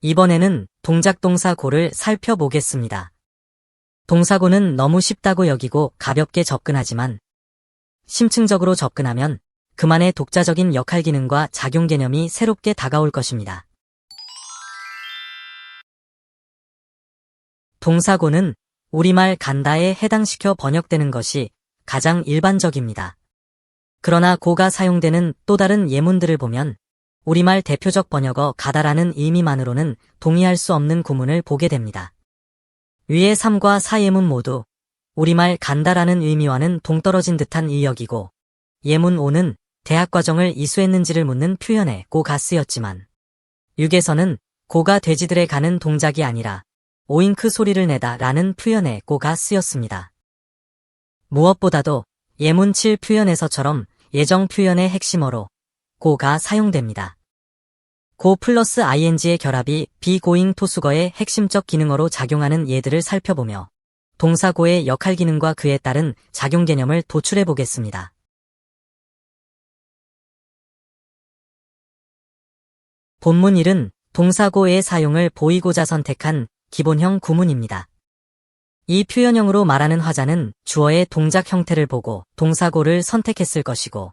이번에는 동작 동사 고를 살펴보겠습니다. 동사고는 너무 쉽다고 여기고 가볍게 접근하지만 심층적으로 접근하면 그만의 독자적인 역할 기능과 작용 개념이 새롭게 다가올 것입니다. 동사고는 우리말 간다에 해당시켜 번역되는 것이 가장 일반적입니다. 그러나 고가 사용되는 또 다른 예문들을 보면 우리말 대표적 번역어 가다라는 의미만으로는 동의할 수 없는 구문을 보게 됩니다. 위의 3과 4 예문 모두 우리말 간다라는 의미와는 동떨어진 듯한 의역이고 예문 5는 대학과정을 이수했는지를 묻는 표현에 고가 쓰였지만 6에서는 고가 돼지들에 가는 동작이 아니라 오잉크 소리를 내다 라는 표현에 고가 쓰였습니다. 무엇보다도 예문 7 표현에서처럼 예정 표현의 핵심어로 고가 사용됩니다. 고 플러스 ing의 결합이 비고잉 토수거의 핵심적 기능어로 작용하는 예들을 살펴보며 동사고의 역할 기능과 그에 따른 작용 개념을 도출해 보겠습니다. 본문 1은 동사고의 사용을 보이고자 선택한 기본형 구문입니다. 이 표현형으로 말하는 화자는 주어의 동작 형태를 보고 동사고를 선택했을 것이고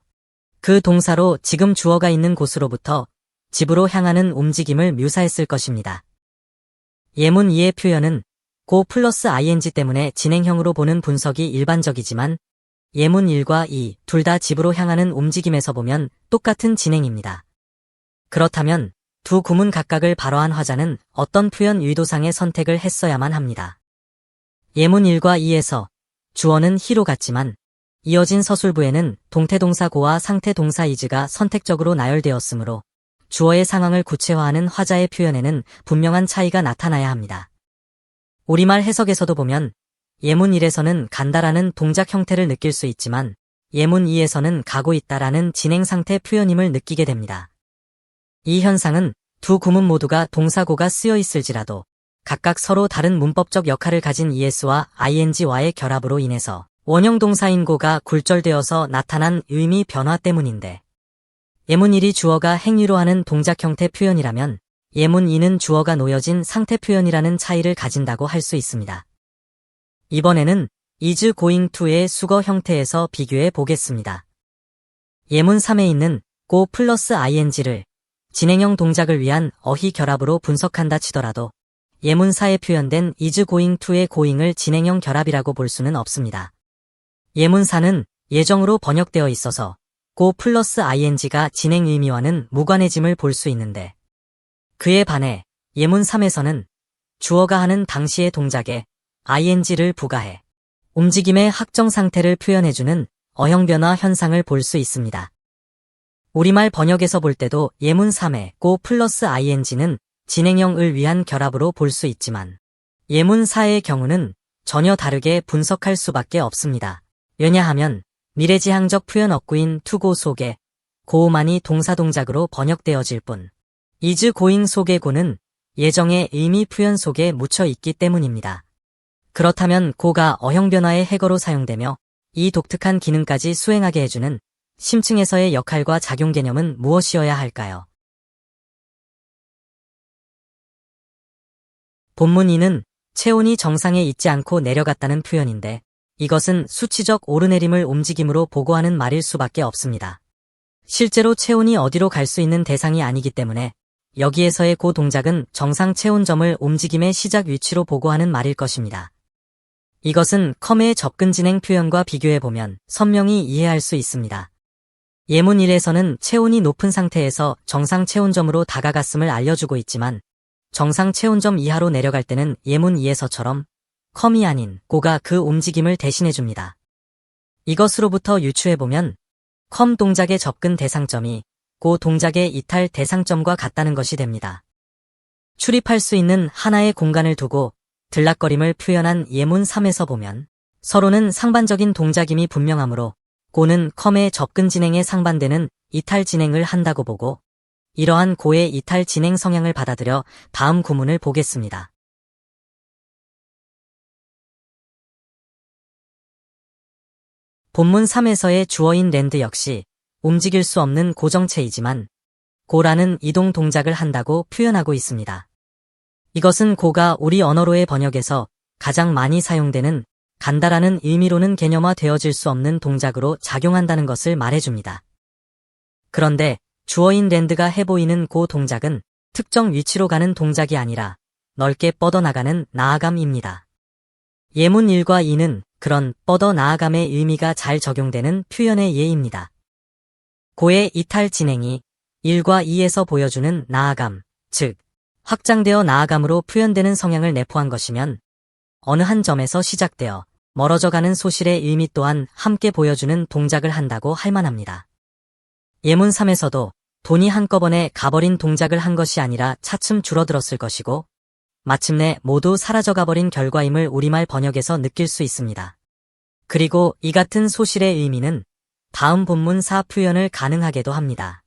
그 동사로 지금 주어가 있는 곳으로부터 집으로 향하는 움직임을 묘사했을 것입니다. 예문 2의 표현은 고 플러스 ing 때문에 진행형으로 보는 분석이 일반적이지만 예문 1과 2 둘 다 집으로 향하는 움직임에서 보면 똑같은 진행입니다. 그렇다면 두 구문 각각을 발어한 화자는 어떤 표현 의도상의 선택을 했어야만 합니다. 예문 1과 2에서 주어는 he로 같지만 이어진 서술부에는 동태동사 go와 상태동사 is가 선택적으로 나열되었으므로 주어의 상황을 구체화하는 화자의 표현에는 분명한 차이가 나타나야 합니다. 우리말 해석에서도 보면 예문 1에서는 간다라는 동작 형태를 느낄 수 있지만 예문 2에서는 가고 있다라는 진행 상태 표현임을 느끼게 됩니다. 이 현상은 두 구문 모두가 동사고가 쓰여 있을지라도 각각 서로 다른 문법적 역할을 가진 es와 ing와의 결합으로 인해서 원형 동사인 고가 굴절되어서 나타난 의미 변화 때문인데 예문 1이 주어가 행위로 하는 동작 형태 표현이라면 예문 2는 주어가 놓여진 상태 표현이라는 차이를 가진다고 할 수 있습니다. 이번에는 is going to의 수거 형태에서 비교해 보겠습니다. 예문 3에 있는 go 플러스 ing를 진행형 동작을 위한 어휘 결합으로 분석한다 치더라도 예문 4에 표현된 is going to의 going을 진행형 결합이라고 볼 수는 없습니다. 예문 4는 예정으로 번역되어 있어서 go 플러스 ing가 진행 의미와는 무관해짐을 볼 수 있는데 그에 반해 예문 3에서는 주어가 하는 당시의 동작에 ing를 부가해 움직임의 확정 상태를 표현해주는 어형 변화 현상을 볼 수 있습니다. 우리말 번역에서 볼 때도 예문 3의 go 플러스 ing는 진행형을 위한 결합으로 볼 수 있지만 예문 4의 경우는 전혀 다르게 분석할 수밖에 없습니다. 왜냐하면 미래지향적 표현 어구인 to go 속에 go만이 동사 동작으로 번역되어질 뿐 is going 속의 go는 예정의 의미 표현 속에 묻혀 있기 때문입니다. 그렇다면 go가 어형 변화의 해거로 사용되며 이 독특한 기능까지 수행하게 해주는 심층에서의 역할과 작용 개념은 무엇이어야 할까요? 본문 2는 체온이 정상에 있지 않고 내려갔다는 표현인데 이것은 수치적 오르내림을 움직임으로 보고하는 말일 수밖에 없습니다. 실제로 체온이 어디로 갈 수 있는 대상이 아니기 때문에 여기에서의 고 동작은 정상 체온점을 움직임의 시작 위치로 보고하는 말일 것입니다. 이것은 컴의 접근 진행 표현과 비교해보면 선명히 이해할 수 있습니다. 예문 1에서는 체온이 높은 상태에서 정상 체온점으로 다가갔음을 알려주고 있지만 정상 체온점 이하로 내려갈 때는 예문 2에서처럼 컴이 아닌 고가 그 움직임을 대신해줍니다. 이것으로부터 유추해보면 컴 동작의 접근 대상점이 고 동작의 이탈 대상점과 같다는 것이 됩니다. 출입할 수 있는 하나의 공간을 두고 들락거림을 표현한 예문 3에서 보면 서로는 상반적인 동작임이 분명하므로 고는 컴의 접근 진행에 상반되는 이탈 진행을 한다고 보고 이러한 고의 이탈 진행 성향을 받아들여 다음 구문을 보겠습니다. 본문 3에서의 주어인 랜드 역시 움직일 수 없는 고정체이지만 고라는 이동 동작을 한다고 표현하고 있습니다. 이것은 고가 우리 언어로의 번역에서 가장 많이 사용되는 간다라는 의미로는 개념화되어질 수 없는 동작으로 작용한다는 것을 말해줍니다. 그런데 주어인 랜드가 해보이는 그 동작은 특정 위치로 가는 동작이 아니라 넓게 뻗어나가는 나아감입니다. 예문 1과 2는 그런 뻗어나아감의 의미가 잘 적용되는 표현의 예입니다. 고의 이탈 진행이 1과 2에서 보여주는 나아감, 즉 확장되어 나아감으로 표현되는 성향을 내포한 것이면 어느 한 점에서 시작되어 멀어져가는 소실의 의미 또한 함께 보여주는 동작을 한다고 할 만합니다. 예문 3에서도 돈이 한꺼번에 가버린 동작을 한 것이 아니라 차츰 줄어들었을 것이고 마침내 모두 사라져가버린 결과임을 우리말 번역에서 느낄 수 있습니다. 그리고 이 같은 소실의 의미는 다음 본문 4 표현을 가능하게도 합니다.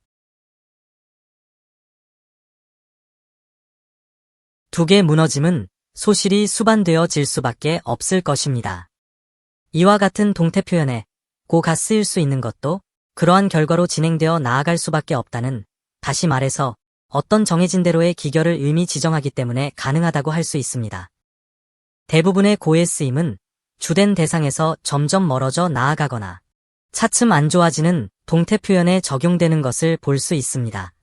두개 무너짐은 소실이 수반되어 질 수밖에 없을 것입니다. 이와 같은 동태 표현에 고가 쓰일 수 있는 것도 그러한 결과로 진행되어 나아갈 수밖에 없다는, 다시 말해서 어떤 정해진 대로의 기결을 의미 지정하기 때문에 가능하다고 할 수 있습니다. 대부분의 고의 쓰임은 주된 대상에서 점점 멀어져 나아가거나 차츰 안 좋아지는 동태 표현에 적용되는 것을 볼 수 있습니다.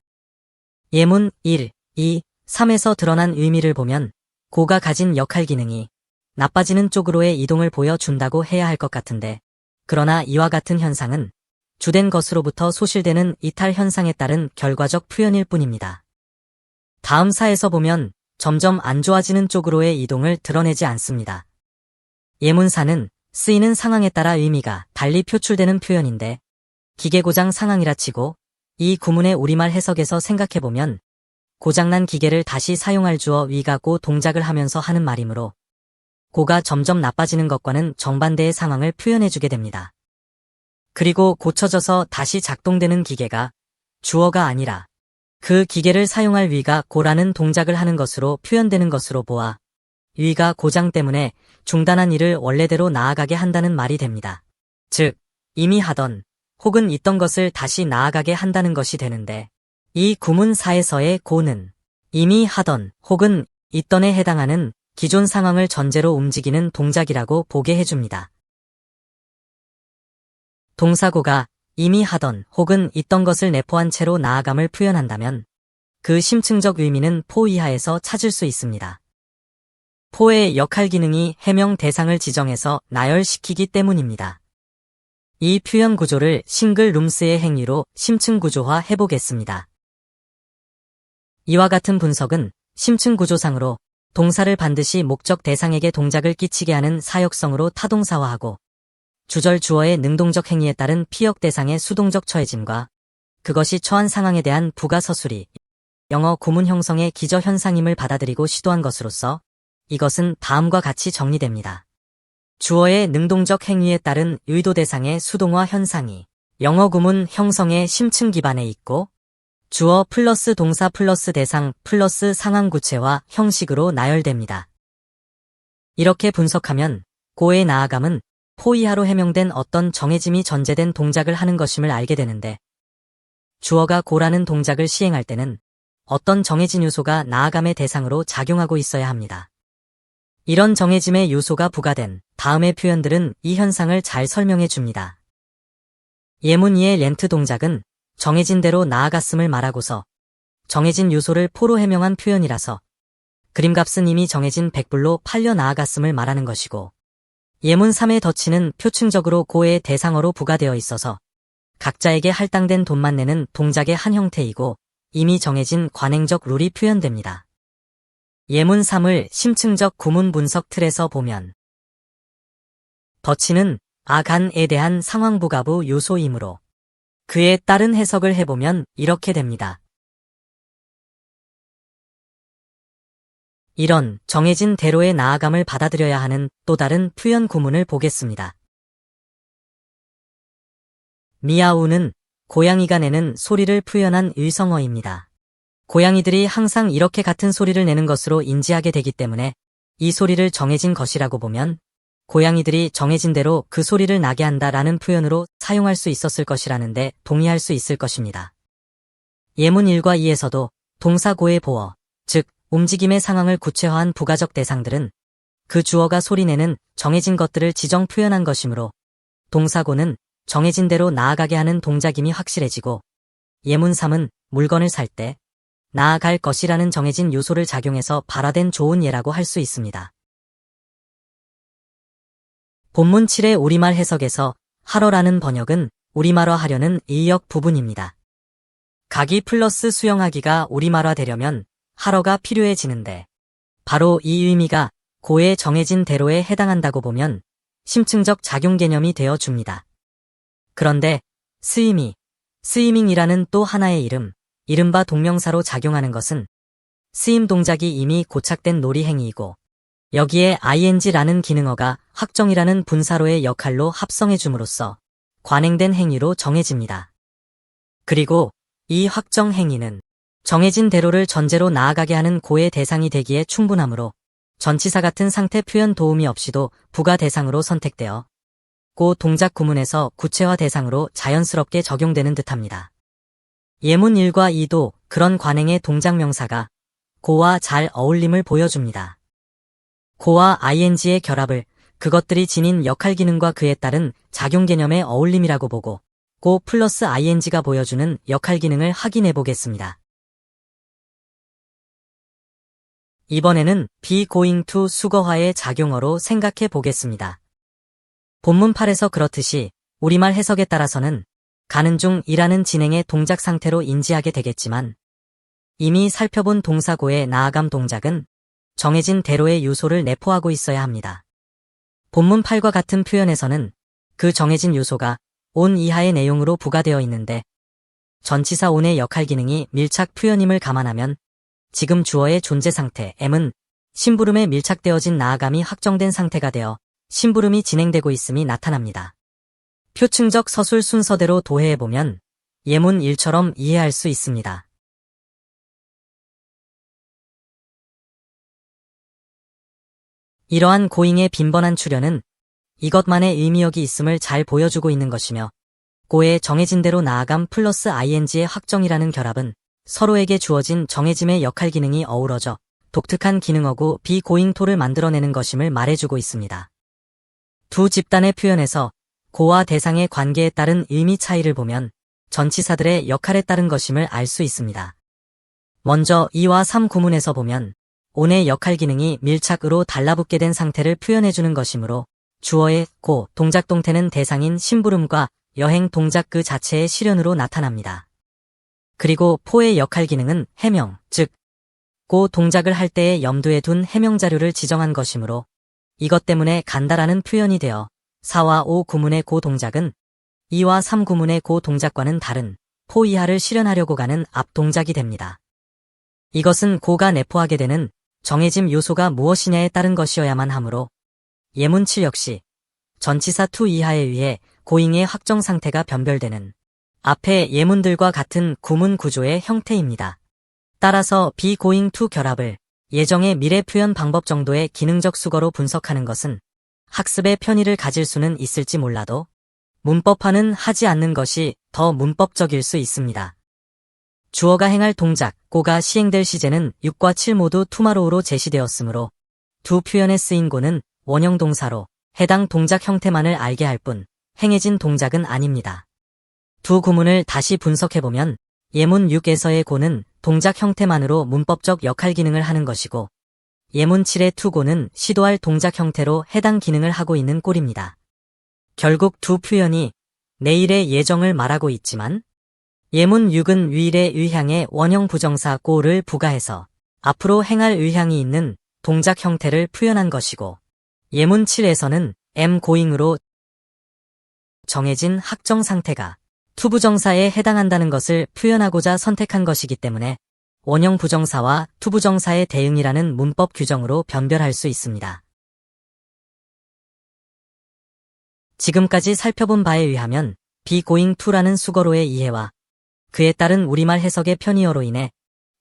예문 1, 2, 3에서 드러난 의미를 보면 고가 가진 역할 기능이 나빠지는 쪽으로의 이동을 보여준다고 해야 할 것 같은데, 그러나 이와 같은 현상은 주된 것으로부터 소실되는 이탈 현상에 따른 결과적 표현일 뿐입니다. 다음 사에서 보면 점점 안 좋아지는 쪽으로의 이동을 드러내지 않습니다. 예문사는 쓰이는 상황에 따라 의미가 달리 표출되는 표현인데 기계고장 상황이라 치고 이 구문의 우리말 해석에서 생각해보면 고장난 기계를 다시 사용할 주어 위가 고 동작을 하면서 하는 말이므로 고가 점점 나빠지는 것과는 정반대의 상황을 표현해주게 됩니다. 그리고 고쳐져서 다시 작동되는 기계가 주어가 아니라 그 기계를 사용할 위가 고라는 동작을 하는 것으로 표현되는 것으로 보아 위가 고장 때문에 중단한 일을 원래대로 나아가게 한다는 말이 됩니다. 즉, 이미 하던 혹은 있던 것을 다시 나아가게 한다는 것이 되는데, 이 구문사에서의 고는 이미 하던 혹은 있던에 해당하는 기존 상황을 전제로 움직이는 동작이라고 보게 해줍니다. 동사고가 이미 하던 혹은 있던 것을 내포한 채로 나아감을 표현한다면 그 심층적 의미는 포 이하에서 찾을 수 있습니다. 포의 역할 기능이 해명 대상을 지정해서 나열시키기 때문입니다. 이 표현 구조를 싱글 룸스의 행위로 심층 구조화 해보겠습니다. 이와 같은 분석은 심층 구조상으로 동사를 반드시 목적 대상에게 동작을 끼치게 하는 사역성으로 타동사화하고 주절 주어의 능동적 행위에 따른 피역 대상의 수동적 처해짐과 그것이 처한 상황에 대한 부가 서술이 영어 구문 형성의 기저 현상임을 받아들이고 시도한 것으로서 이것은 다음과 같이 정리됩니다. 주어의 능동적 행위에 따른 의도 대상의 수동화 현상이 영어 구문 형성의 심층 기반에 있고 주어 플러스 동사 플러스 대상 플러스 상황 구체화 형식으로 나열됩니다. 이렇게 분석하면 고의 나아감은 포 이하로 해명된 어떤 정해짐이 전제된 동작을 하는 것임을 알게 되는데, 주어가 고라는 동작을 시행할 때는 어떤 정해진 요소가 나아감의 대상으로 작용하고 있어야 합니다. 이런 정해짐의 요소가 부과된 다음의 표현들은 이 현상을 잘 설명해 줍니다. 예문 2의 렌트 동작은 정해진 대로 나아갔음을 말하고서 정해진 요소를 포로 해명한 표현이라서 그림값은 이미 정해진 100불로 팔려 나아갔음을 말하는 것이고, 예문 3의 덧치는 표층적으로 고의 대상어로 부과되어 있어서 각자에게 할당된 돈만 내는 동작의 한 형태이고 이미 정해진 관행적 룰이 표현됩니다. 예문 3을 심층적 구문 분석 틀에서 보면 덧치는 아간에 대한 상황 부가부 요소이므로 그에 따른 해석을 해보면 이렇게 됩니다. 이런 정해진 대로의 나아감을 받아들여야 하는 또 다른 표현 구문을 보겠습니다. 미아우는 고양이가 내는 소리를 표현한 의성어입니다. 고양이들이 항상 이렇게 같은 소리를 내는 것으로 인지하게 되기 때문에 이 소리를 정해진 것이라고 보면 고양이들이 정해진 대로 그 소리를 나게 한다라는 표현으로 사용할 수 있었을 것이라는데 동의할 수 있을 것입니다. 예문 1과 2에서도 동사 고의 보어, 즉 움직임의 상황을 구체화한 부가적 대상들은 그 주어가 소리내는 정해진 것들을 지정 표현한 것이므로 동사고는 정해진 대로 나아가게 하는 동작임이 확실해지고 예문 3은 물건을 살 때 나아갈 것이라는 정해진 요소를 작용해서 발화된 좋은 예라고 할 수 있습니다. 본문 7의 우리말 해석에서 하러라는 번역은 우리말화하려는 의역 부분입니다. 가기 플러스 수용하기가 우리말화되려면 하러가 필요해지는데 바로 이 의미가 고의 정해진 대로에 해당한다고 보면 심층적 작용 개념이 되어 줍니다. 그런데 스위밍이라는 또 하나의 이른바 동명사로 작용하는 것은 스임 동작이 이미 고착된 놀이 행위이고 여기에 ing라는 기능어가 확정이라는 분사로의 역할로 합성해 줌으로써 관행된 행위로 정해집니다. 그리고 이 확정 행위는 정해진 대로를 전제로 나아가게 하는 고의 대상이 되기에 충분하므로 전치사 같은 상태 표현 도움이 없이도 부가 대상으로 선택되어 고 동작 구문에서 구체화 대상으로 자연스럽게 적용되는 듯합니다. 예문 1과 2도 그런 관행의 동작명사가 고와 잘 어울림을 보여줍니다. 고와 ing의 결합을 그것들이 지닌 역할 기능과 그에 따른 작용 개념의 어울림이라고 보고 고 플러스 ing가 보여주는 역할 기능을 확인해 보겠습니다. 이번에는 be going to 수거화의 작용어로 생각해 보겠습니다. 본문 8에서 그렇듯이 우리말 해석에 따라서는 가는 중이라는 진행의 동작 상태로 인지하게 되겠지만 이미 살펴본 동사고의 나아감 동작은 정해진 대로의 요소를 내포하고 있어야 합니다. 본문 8과 같은 표현에서는 그 정해진 요소가 on 이하의 내용으로 부과되어 있는데 전치사 on의 역할 기능이 밀착 표현임을 감안하면 지금 주어의 존재 상태 M은 심부름에 밀착되어진 나아감이 확정된 상태가 되어 심부름이 진행되고 있음이 나타납니다. 표층적 서술 순서대로 도해해보면 예문 1처럼 이해할 수 있습니다. 이러한 고잉의 빈번한 출현은 이것만의 의미역이 있음을 잘 보여주고 있는 것이며 고의 정해진 대로 나아감 플러스 ing의 확정이라는 결합은 서로에게 주어진 정해짐의 역할 기능이 어우러져 독특한 기능어구 be going to를 만들어내는 것임을 말해주고 있습니다. 두 집단의 표현에서 고와 대상의 관계에 따른 의미 차이를 보면 전치사들의 역할에 따른 것임을 알 수 있습니다. 먼저 2와 3 구문에서 보면 on의 역할 기능이 밀착으로 달라붙게 된 상태를 표현해주는 것이므로 주어의 고 동작 동태는 대상인 심부름과 여행 동작 그 자체의 실현으로 나타납니다. 그리고 포의 역할 기능은 해명, 즉 고 동작을 할 때에 염두에 둔 해명 자료를 지정한 것이므로 이것 때문에 간다라는 표현이 되어 4와 5 구문의 고 동작은 2와 3 구문의 고 동작과는 다른 포 이하를 실현하려고 가는 앞 동작이 됩니다. 이것은 고가 내포하게 되는 정해짐 요소가 무엇이냐에 따른 것이어야만 하므로 예문 7 역시 전치사 to 이하에 의해 고잉의 확정 상태가 변별되는 앞의 예문들과 같은 구문 구조의 형태입니다. 따라서 be going to 결합을 예정의 미래 표현 방법 정도의 기능적 수거로 분석하는 것은 학습의 편의를 가질 수는 있을지 몰라도 문법화는 하지 않는 것이 더 문법적일 수 있습니다. 주어가 행할 동작, 고가 시행될 시제는 6과 7 모두 투마로우로 제시되었으므로 두 표현에 쓰인 고는 원형 동사로 해당 동작 형태만을 알게 할 뿐 행해진 동작은 아닙니다. 두 구문을 다시 분석해보면 예문 6에서의 고는 동작 형태만으로 문법적 역할 기능을 하는 것이고 예문 7의 투고는 시도할 동작 형태로 해당 기능을 하고 있는 꼴입니다. 결국 두 표현이 내일의 예정을 말하고 있지만 예문 6은 위일의 의향에 원형 부정사 고를 부가해서 앞으로 행할 의향이 있는 동작 형태를 표현한 것이고 예문 7에서는 am going으로 정해진 확정 상태가 투부정사에 해당한다는 것을 표현하고자 선택한 것이기 때문에 원형 부정사와 투부정사의 대응이라는 문법 규정으로 변별할 수 있습니다. 지금까지 살펴본 바에 의하면 be going to라는 수거로의 이해와 그에 따른 우리말 해석의 편의어로 인해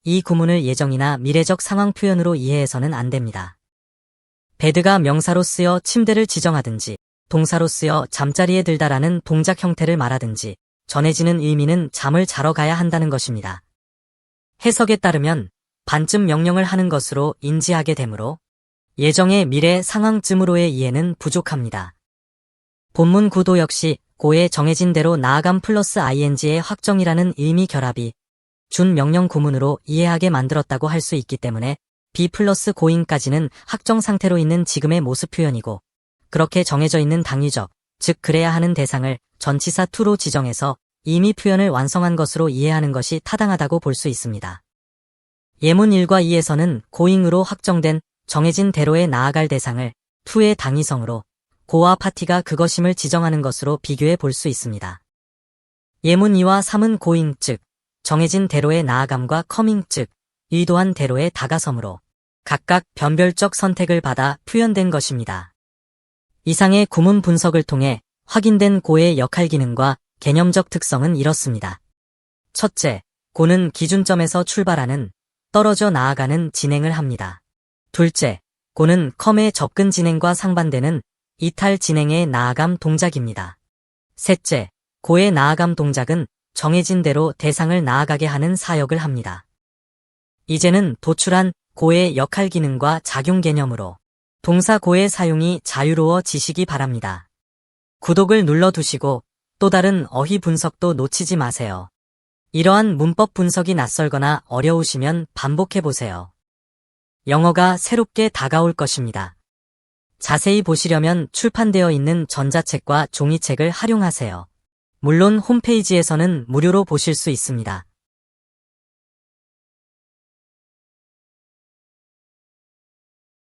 이 구문을 예정이나 미래적 상황 표현으로 이해해서는 안 됩니다. 베드가 명사로 쓰여 침대를 지정하든지 동사로 쓰여 잠자리에 들다라는 동작 형태를 말하든지 전해지는 의미는 잠을 자러 가야 한다는 것입니다. 해석에 따르면 반쯤 명령을 하는 것으로 인지하게 되므로 예정의 미래 상황쯤으로의 이해는 부족합니다. 본문 구도 역시 고의 정해진 대로 나아감 플러스 ing의 확정이라는 의미 결합이 준 명령 구문으로 이해하게 만들었다고 할 수 있기 때문에 be 플러스 going까지는 확정 상태로 있는 지금의 모습 표현이고 그렇게 정해져 있는 당위적, 즉 그래야 하는 대상을 전치사 to로 지정해서 이미 표현을 완성한 것으로 이해하는 것이 타당하다고 볼 수 있습니다. 예문 1과 2에서는 going으로 확정된 정해진 대로에 나아갈 대상을 to의 당위성으로 고와 파티가 그것임을 지정하는 것으로 비교해 볼 수 있습니다. 예문 2와 3은 going 즉 정해진 대로의 나아감과 coming 즉 의도한 대로의 다가섬으로 각각 변별적 선택을 받아 표현된 것입니다. 이상의 구문 분석을 통해 확인된 고의 역할 기능과 개념적 특성은 이렇습니다. 첫째, 고는 기준점에서 출발하는 떨어져 나아가는 진행을 합니다. 둘째, 고는 come의 접근 진행과 상반되는 이탈 진행의 나아감 동작입니다. 셋째, 고의 나아감 동작은 정해진 대로 대상을 나아가게 하는 사역을 합니다. 이제는 도출한 고의 역할 기능과 작용 개념으로 동사 고의 사용이 자유로워지시기 바랍니다. 구독을 눌러두시고 또 다른 어휘 분석도 놓치지 마세요. 이러한 문법 분석이 낯설거나 어려우시면 반복해보세요. 영어가 새롭게 다가올 것입니다. 자세히 보시려면 출판되어 있는 전자책과 종이책을 활용하세요. 물론 홈페이지에서는 무료로 보실 수 있습니다.